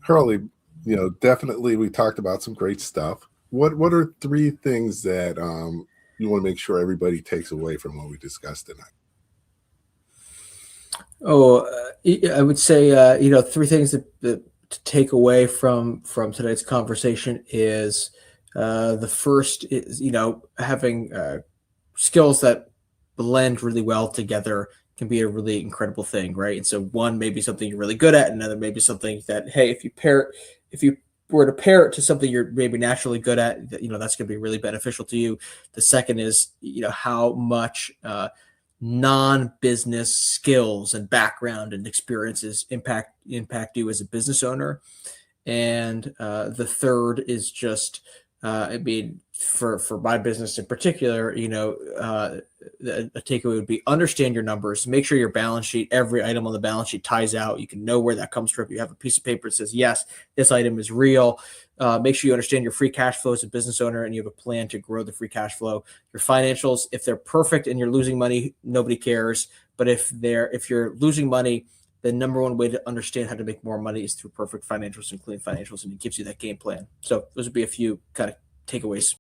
Hurley, definitely we talked about some great stuff. What are three things that you want to make sure everybody takes away from what we discussed tonight? Oh, I would say three things that to take away from tonight's conversation is the first is having skills that blend really well together can be a really incredible thing, right? And so one may be something you're really good at, another may be something that, hey, if you were to pair it to something you're maybe naturally good at, that's going to be really beneficial to you. The second is, how much non-business skills and background and experiences impact you as a business owner. And the third is just, I mean, for my business in particular, a takeaway would be understand your numbers, make sure your balance sheet, every item on the balance sheet ties out. You can know where that comes from. You have a piece of paper that says, yes, this item is real. Make sure you understand your free cash flow as a business owner and you have a plan to grow the free cash flow. Your financials, if they're perfect and you're losing money, nobody cares. But if you're losing money, the number one way to understand how to make more money is through perfect financials and clean financials, and it gives you that game plan. So those would be a few kind of takeaways.